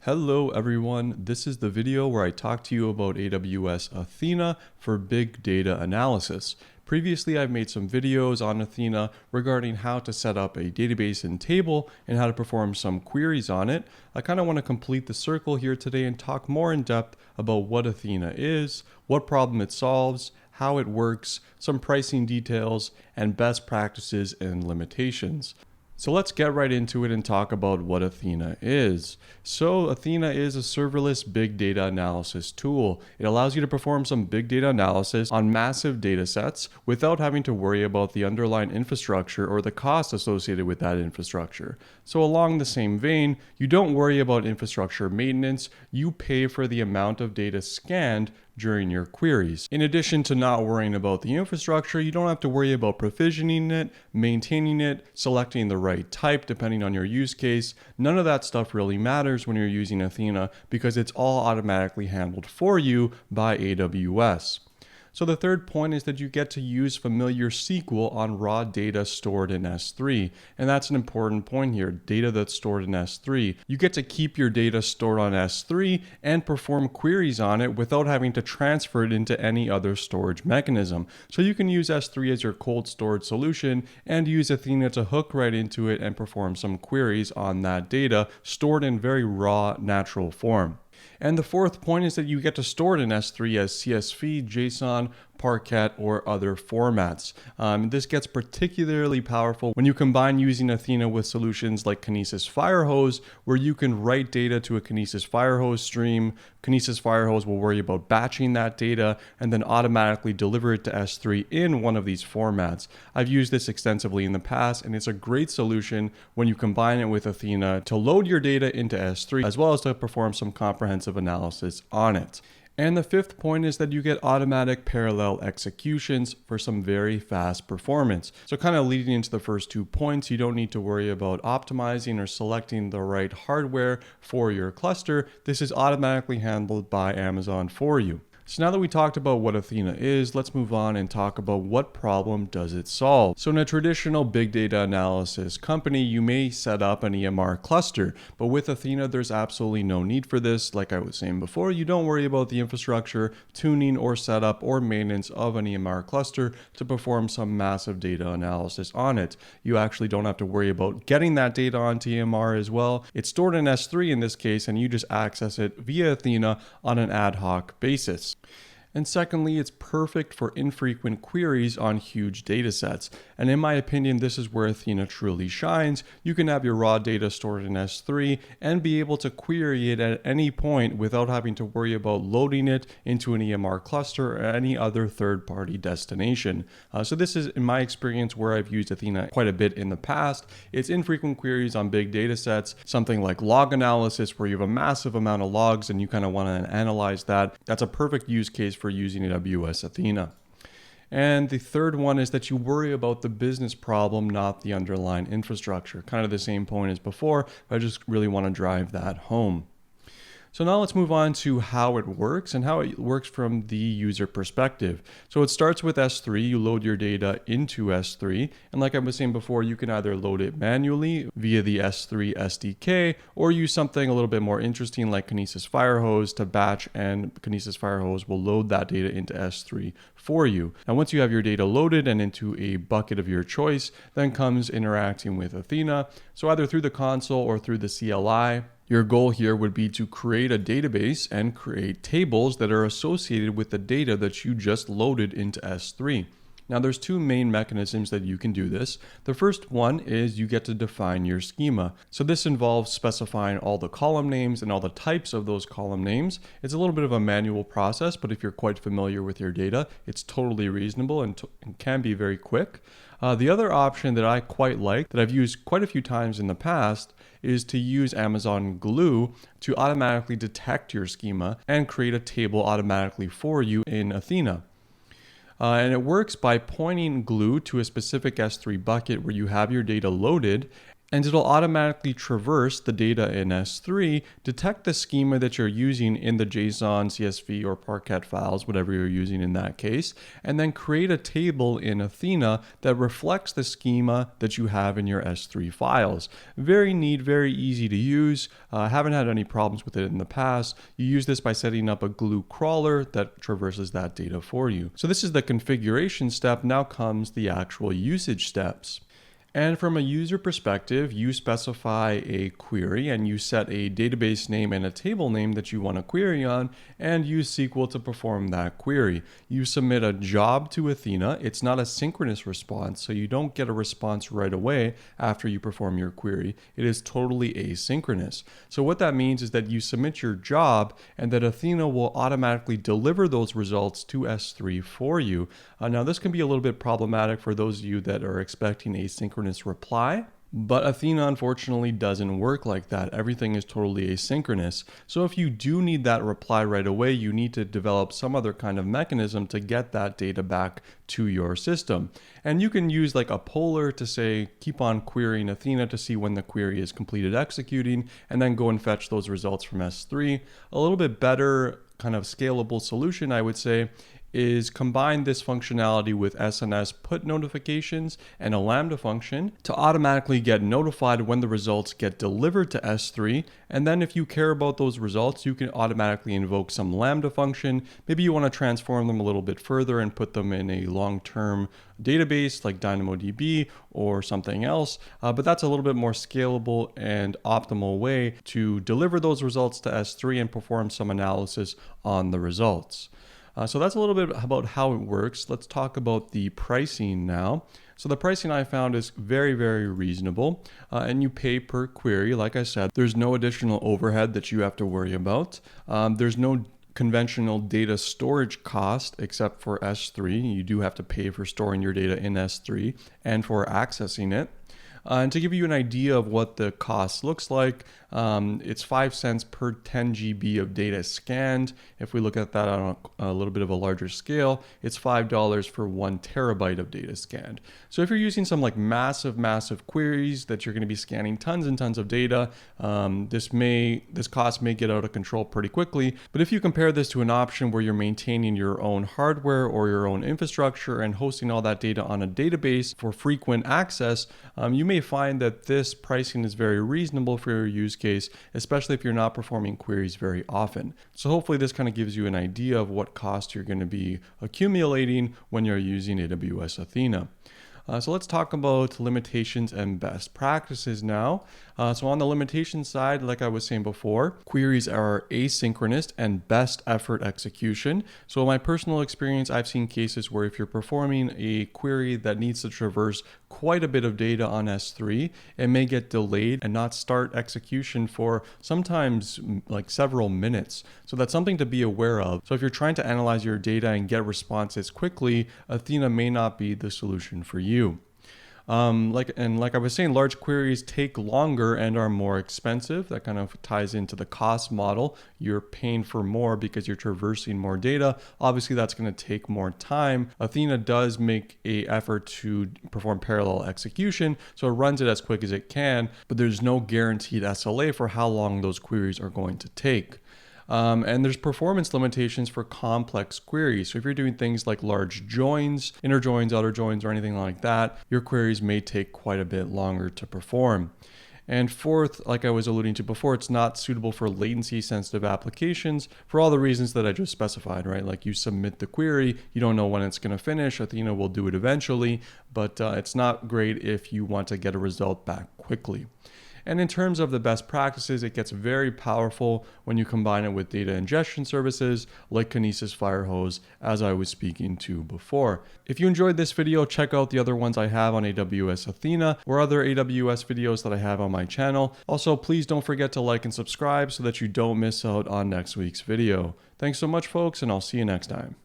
Hello everyone, this is the video where I talk to you about AWS Athena for big data analysis. Previously I've made some videos on Athena regarding how to set up a database and table and how to perform some queries on it. I kind of want to complete the circle here today and talk more in depth about what Athena is, what problem it solves, how it works, some pricing details, and best practices and limitations. So let's get right into it and talk about what Athena is. So Athena is a serverless big data analysis tool. It allows you to perform some big data analysis on massive data sets without having to worry about the underlying infrastructure or the cost associated with that infrastructure. So along the same vein, you don't worry about infrastructure maintenance, you pay for the amount of data scanned during your queries. In addition to not worrying about the infrastructure, you don't have to worry about provisioning it, maintaining it, selecting the right type depending on your use case. None of that stuff really matters when you're using Athena because it's all automatically handled for you by AWS. So the third point is that you get to use familiar SQL on raw data stored in S3. And that's an important point here, data that's stored in S3. You get to keep your data stored on S3 and perform queries on it without having to transfer it into any other storage mechanism. So you can use S3 as your cold storage solution and use Athena to hook right into it and perform some queries on that data stored in very raw, natural form. And the fourth point is that you get to store it in S3 as CSV, JSON, Parquet, or other formats. This gets particularly powerful when you combine using Athena with solutions like Kinesis Firehose, where you can write data to a Kinesis Firehose stream. Kinesis Firehose will worry about batching that data and then automatically deliver it to S3 in one of these formats. I've used this extensively in the past, and it's a great solution when you combine it with Athena to load your data into S3, as well as to perform some comprehensive analysis on it. And the fifth point is that you get automatic parallel executions for some very fast performance. So kind of leading into the first 2 points, you don't need to worry about optimizing or selecting the right hardware for your cluster. This is automatically handled by Amazon for you. So now that we talked about what Athena is, let's move on and talk about what problem does it solve. So in a traditional big data analysis company, you may set up an EMR cluster, but with Athena, there's absolutely no need for this. Like I was saying before, you don't worry about the infrastructure, tuning, or setup or maintenance of an EMR cluster to perform some massive data analysis on it. You actually don't have to worry about getting that data onto EMR as well. It's stored in S3 in this case, and you just access it via Athena on an ad hoc basis. And secondly, it's perfect for infrequent queries on huge data sets. And in my opinion, this is where Athena truly shines. You can have your raw data stored in S3 and be able to query it at any point without having to worry about loading it into an EMR cluster or any other third-party destination. So this is, in my experience, where I've used Athena quite a bit in the past. It's infrequent queries on big data sets, something like log analysis where you have a massive amount of logs and you kind of want to analyze that. That's a perfect use case for using AWS Athena. And the third one is that you worry about the business problem, not the underlying infrastructure. Kind of the same point as before, but I just really want to drive that home. So now let's move on to how it works and how it works from the user perspective. So it starts with S3, you load your data into S3. And like I was saying before, you can either load it manually via the S3 SDK or use something a little bit more interesting like Kinesis Firehose to batch, and Kinesis Firehose will load that data into S3 for you. Now, once you have your data loaded and into a bucket of your choice, then comes interacting with Athena. So either through the console or through the CLI. Your goal here would be to create a database and create tables that are associated with the data that you just loaded into S3. Now there's two main mechanisms that you can do this. The first one is you get to define your schema. So this involves specifying all the column names and all the types of those column names. It's a little bit of a manual process, but if you're quite familiar with your data, it's totally reasonable and can be very quick. The other option that I quite like, that I've used quite a few times in the past, is to use Amazon Glue to automatically detect your schema and create a table automatically for you in Athena. And it works by pointing Glue to a specific S3 bucket where you have your data loaded, And it'll automatically traverse the data in S3, detect the schema that you're using in the JSON, CSV, or Parquet files, whatever you're using in that case, and then create a table in Athena that reflects the schema that you have in your S3 files. Very neat, very easy to use. Haven't had any problems with it in the past. You use this by setting up a Glue Crawler that traverses that data for you. So this is the configuration step. Now comes the actual usage steps. And from a user perspective, you specify a query and you set a database name and a table name that you want to query on and use SQL to perform that query. You submit a job to Athena. It's not a synchronous response, so you don't get a response right away after you perform your query. It is totally asynchronous. So what that means is that you submit your job and that Athena will automatically deliver those results to S3 for you. Now this can be a little bit problematic for those of you that are expecting asynchronous reply, but Athena unfortunately doesn't work like that. Everything is totally asynchronous. So if you do need that reply right away, you need to develop some other kind of mechanism to get that data back to your system. And you can use like a poller to say, keep on querying Athena to see when the query is completed executing, and then go and fetch those results from S3. A little bit better kind of scalable solution, I would say, is combine this functionality with SNS put notifications and a Lambda function to automatically get notified when the results get delivered to S3. And then if you care about those results, you can automatically invoke some Lambda function. Maybe you want to transform them a little bit further and put them in a long-term database like DynamoDB or something else. But that's a little bit more scalable and optimal way to deliver those results to S3 and perform some analysis on the results. So that's a little bit about how it works. Let's talk about the pricing now. So the pricing I found is very, very reasonable, and you pay per query. Like I said, there's no additional overhead that you have to worry about. There's no conventional data storage cost except for S3. You do have to pay for storing your data in S3 and for accessing it. And to give you an idea of what the cost looks like, it's 5 cents per 10 GB of data scanned. If we look at that on a little bit of a larger scale, it's $5 for 1 terabyte of data scanned. So if you're using some like massive queries that you're going to be scanning tons and tons of data, this cost may get out of control pretty quickly. But if you compare this to an option where you're maintaining your own hardware or your own infrastructure and hosting all that data on a database for frequent access, you may find that this pricing is very reasonable for your use case, especially if you're not performing queries very often. So hopefully this kind of gives you an idea of what cost you're going to be accumulating when you're using AWS Athena. So let's talk about limitations and best practices now. So on the limitation side, like I was saying before, queries are asynchronous and best effort execution. So in my personal experience, I've seen cases where if you're performing a query that needs to traverse quite a bit of data on S3, it may get delayed and not start execution for sometimes like several minutes. So that's something to be aware of. So if you're trying to analyze your data and get responses quickly, Athena may not be the solution for you. Like I was saying, large queries take longer and are more expensive. That kind of ties into the cost model. You're paying for more because you're traversing more data. Obviously, that's going to take more time. Athena does make an effort to perform parallel execution, so it runs it as quick as it can, but there's no guaranteed SLA for how long those queries are going to take. And there's performance limitations for complex queries. So if you're doing things like large joins, inner joins, outer joins, or anything like that, your queries may take quite a bit longer to perform. And fourth, like I was alluding to before, it's not suitable for latency sensitive applications for all the reasons that I just specified, right? Like you submit the query, you don't know when it's going to finish. Athena will do it eventually, but it's not great if you want to get a result back quickly. And in terms of the best practices, it gets very powerful when you combine it with data ingestion services like Kinesis Firehose, as I was speaking to before. If you enjoyed this video, check out the other ones I have on AWS Athena or other AWS videos that I have on my channel. Also, please don't forget to like and subscribe so that you don't miss out on next week's video. Thanks so much, folks, and I'll see you next time.